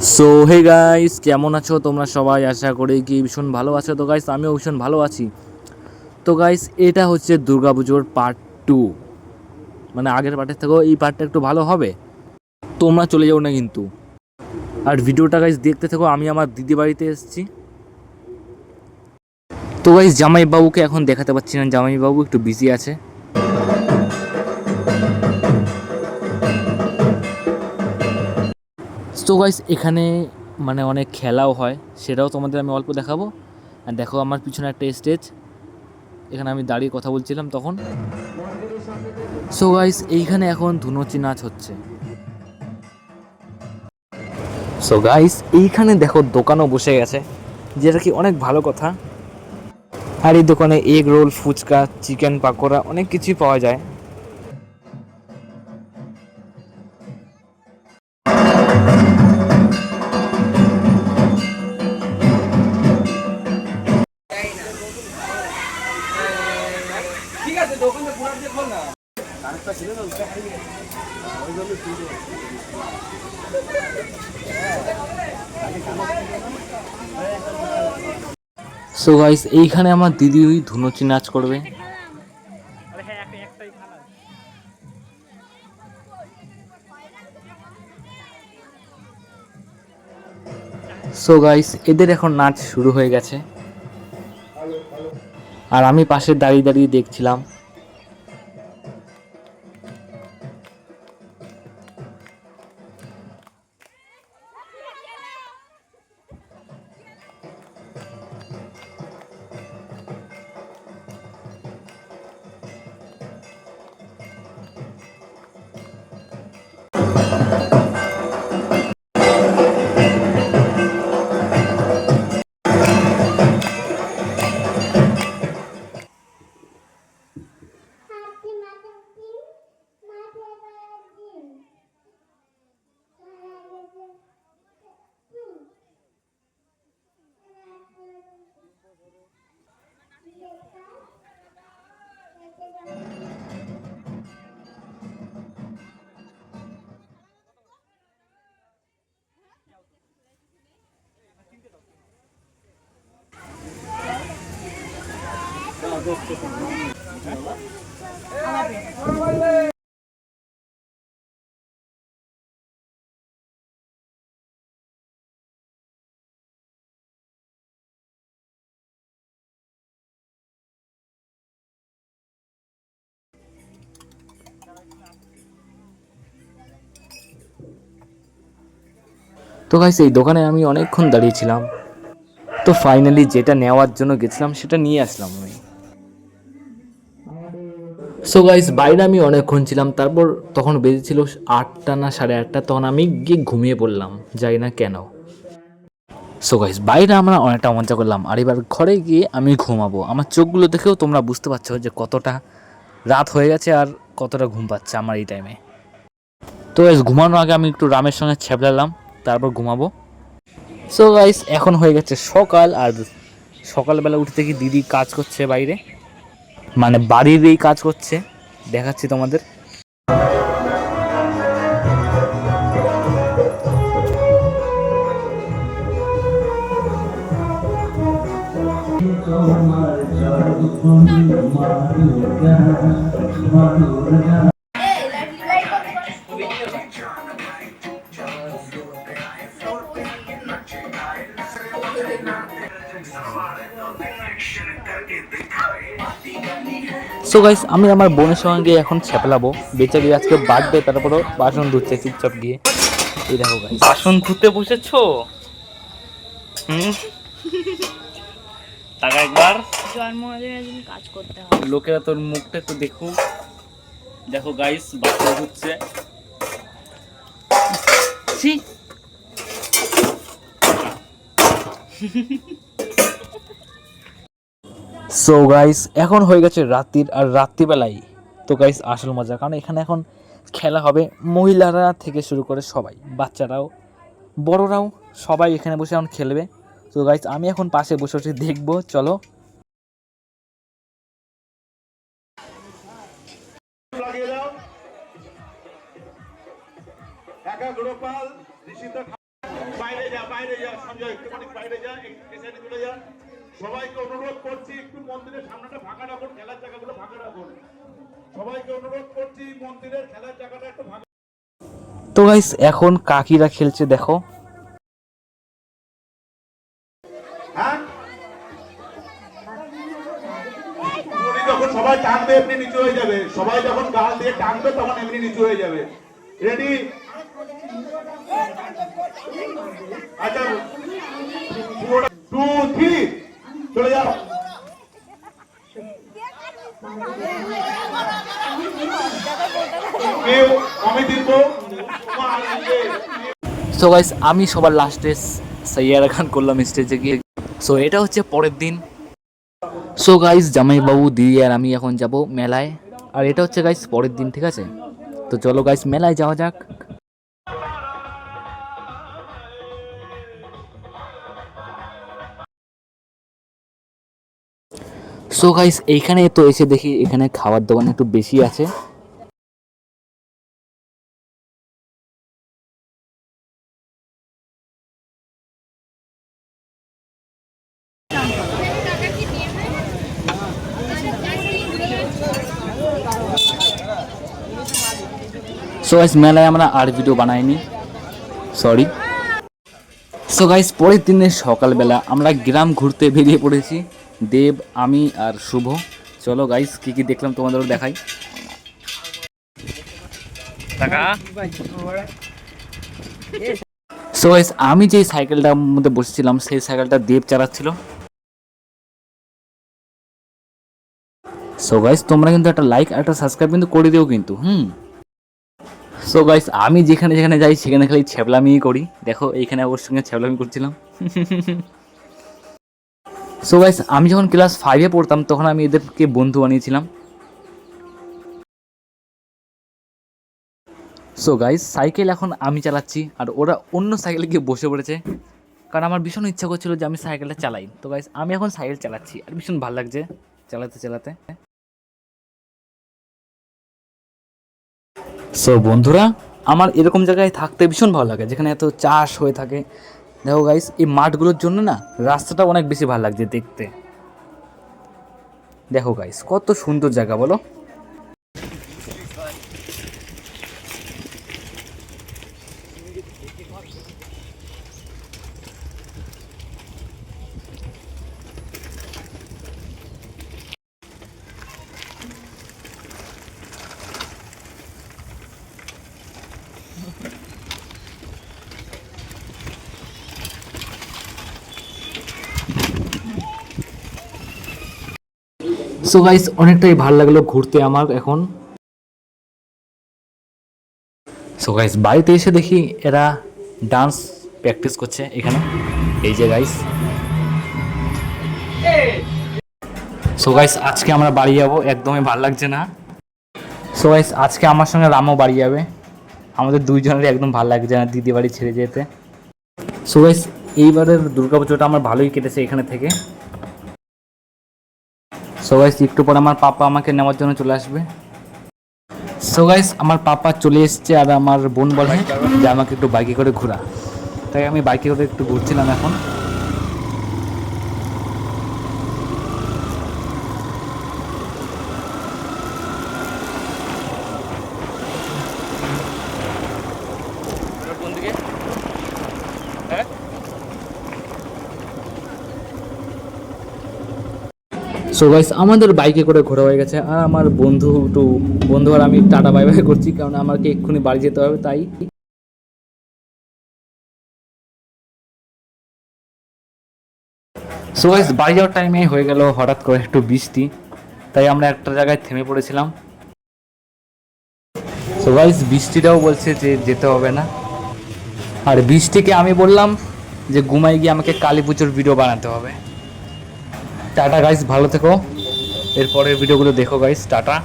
So hey guys, কেমন আছো তোমরা সবাই? আশা করি কি ভীষণ ভালো আছো। তো গাইস, আমিও ভীষণ ভালো আছি। তো গাইস, এটা হচ্ছে দুর্গাপুজোর পার্ট 2। মানে আগের পার্টের থেকেও এই পার্টটা একটু ভালো হবে। তোমরা চলে যাও না কিন্তু। আর ভিডিওটা গাইস দেখতে থেকো। আমি আমার দিদি বাড়িতে এসেছি। তো গাইস, জামাইবাবুকে এখন দেখাতে পাচ্ছি না, জামাইবাবু একটু বিজি আছে। তো গাইস, এখানে মানে অনেক খেলাও হয়, সেটাও তোমাদের আমি অল্প দেখাবো। আর দেখো, আমার পিছনে একটা স্টেজ, এখানে আমি দাঁড়িয়ে কথা বলছিলাম তখন। সো গাইস, এইখানে এখন ধুনুচি নাচ হচ্ছে। সো গাইস, এইখানে দেখো দোকানও বসে গেছে, যেটা কি অনেক ভালো কথা। আর এই দোকানে egg roll, fuchka, chicken pakora অনেক কিছুই পাওয়া যায়। সো গাইস, এইখানে আমার দিদি ওই ধুনুচি নাচ করবে। সো গাইস, এদের এখন নাচ শুরু হয়ে গেছে, আর আমি পাশে দাঁড়িয়ে দাঁড়িয়ে দেখছিলাম। তো গাইস, এই দোকানে আমি অনেকক্ষণ দাঁড়িয়েছিলাম। তো ফাইনালি যেটা নেওয়ার জন্য গেছিলাম সেটা নিয়ে আসলাম আমি। সো গাইস, বাইরে আমি অনেকক্ষণ ছিলাম, তারপর তখন বেজেছিল 8টা না 8:30। তখন আমি গিয়ে ঘুমিয়ে পড়লাম, যাই না কেন। সো গাইস, বাইরে আমরা অনেকটা মজা করলাম, আর এবার ঘরে গিয়ে আমি ঘুমাবো। আমার চোখগুলো দেখেও তোমরা বুঝতে পারছো যে কতটা রাত হয়ে গেছে আর কতটা ঘুম পাচ্ছে আমার এই টাইমে। তো গাইস, ঘুমানোর আগে আমি একটু রামের সঙ্গে ছ্যাবলালাম, তারপর ঘুমাবো। সো গাইস, এখন হয়ে গেছে সকাল, আর সকালবেলা উঠে থেকে দিদি কাজ করছে বাইরে, মানে বাড়ির এই কাজ করছে, দেখাচ্ছি তোমাদের। সো গাইস, আমি আমার বোনের সঙ্গে এখন ছ্যাপলাবো। বেচারি আজকে বার্থডে, তারপরও বাসন ধুচ্ছে চুপচাপ গিয়ে। এই দেখো গাইস, বাসন ধুতে বসেছো? হুম, টাকা একবার জন্মদিনের দিন কাজ করতে হবে। লোকেরা তোর মুখটা একটু দেখুক। দেখো গাইস, বাসন ধুচ্ছে। ছি। সো গাইস, এখন হয়ে গেছে রাত্রির, আর রাত্রিবেলায় তো গাইস আসল মজা, কারণ এখানে এখন খেলা হবে। মহিলারা থেকে শুরু করে সবাই, বাচ্চারাও বড়রাও সবাই এখানে বসে এখন খেলবে। তো গাইস, আমি এখন পাশে বসে বসে দেখবো, চলো। সবাইকে অনুরোধ করছি একটু মন্দিরের সামনেটা ফাঁকা রাখুন, খেলার জায়গাগুলো ফাঁকা রাখুন। সবাইকে অনুরোধ করছি মন্দিরের খেলার জায়গাটা একটু ফাঁকা। তো গাইস এখন কাকিরা খেলছে দেখো। হ্যাঁ, উনি যখন সবাই টানবে এমনি নিচু হয়ে যাবে, সবাই যখন গাল দিয়ে টানবে তখন এমনি নিচু হয়ে যাবে। রেডি? আচ্ছা, 2 3 চলে যাও। কেউ আমি দিব। সো গাইস আমি সবার লাস্টে সাইয়ারা খান করলাম স্টেজে গিয়ে। সো এটা হচ্ছে পরের দিন। সো গাইস জামাইবাবু দিদি আর আমি এখন যাব মেলায়, আর এটা হচ্ছে গাইস পরের দিন, ঠিক আছে? তো চলো গাইস মেলায় যাওয়া যাক। সো গাইস এইখানে তো এসে দেখি এখানে খাবার দোকান একটু বেশি আছে। সো গাইস মেলায় আমরা আর ভিডিও বানাইনি, সরি। সো গাইস পরের দিনের সকালবেলা আমরা গ্রাম ঘুরতে বেরিয়ে পড়েছি, দেব, আমি আর শুভ। চলো গাইস কি কি দেখলাম তোমাদেরও দেখাই। সো গাইস আমি যে সাইকেলটার মধ্যে বসেছিলাম সেই সাইকেলটা দেব চালাচ্ছিল। সো গাইস তোমরা কিন্তু একটা লাইক আর একটা সাবস্ক্রাইব কিন্তু করে দিও কিন্তু। সো গাইস আমি যেখানে যেখানে যাই সেখানে খালি ছ্যাবলামি করি, দেখো এইখানে ওর সঙ্গে ছ্যাবলামি করছিলাম। সো গাইস আমি যখন ক্লাস 5-এ পড়তাম তখন আমি এদেরকে বন্ধু বানিয়েছিলাম। সো গাইস সাইকেল এখন আমি চালাচ্ছি আর ওরা অন্য সাইকেলে গিয়ে বসে পড়েছে, কারণ আমার ভীষণ ইচ্ছা করছিল যে আমি সাইকেলটা চালাই। তো গাইস আমি এখন সাইকেল চালাচ্ছি আর ভীষণ ভালো লাগছে চালাতে চালাতে। সো বন্ধুরা আমার এরকম জায়গায় থাকতে ভীষণ ভালো লাগে যেখানে এত চাষ হয়ে থাকে। দেখো গাইস এই মাঠগুলোর জন্য না রাস্তাটা অনেক বেশি ভালো লাগছে দেখতে। দেখো গাইস কত সুন্দর জায়গা বলো। সো গাইস অনেকটাই ভালো লাগলো ঘুরতে আমার এখন। সো গাইস বাড়িতে এসে দেখি এরা ডান্স প্র্যাকটিস করছে এখানে, এই যে গাইস। সো গাইস আজকে আমরা বাড়ি যাবো, একদমই ভালো লাগছে না। সো গাইস আজকে আমার সঙ্গে রামও বাড়ি যাবে, আমাদের দুইজনেরই একদম ভালো লাগছে না দিদি বাড়ি ছেড়ে যেতে। সো গাইস এইবারের দুর্গাপুজোটা আমার ভালোই কেটেছে এখানে থেকে। সো গাইস একটু পর আমার পাপা আমাকে নেওয়ার জন্য চলে আসবে। সো গাইস আমার পাপা চলে এসছে আর আমার বোন বলে যে আমাকে একটু বাইকে করে ঘোরা, তাই আমি বাইকে করে একটু ঘুরছিলাম এখন। সো গাইস আমাদের বাইকে করে ঘোরা হয়ে গেছে আর আমার বন্ধু আর আমি টাটা বাই বাই করছি, কারণ আমাকে এক্ষুনি বাড়ি যেতে হবে। তাই সো গাইস বাড়ি যাওয়ার টাইমে হয়ে গেল হঠাৎ করে একটু বৃষ্টি, তাই আমরা একটা জায়গায় থেমে পড়েছিলাম। সো গাইস বৃষ্টিটাও বলছে যে যেতে হবে না, আর বৃষ্টিকে আমি বললাম যে ঘুমাই গিয়ে আমাকে কালী পুজোর ভিডিও বানাতে হবে। টাটা গাইস ভালো থেকো, এরপরের ভিডিওগুলো দেখো গাইস, টাটা।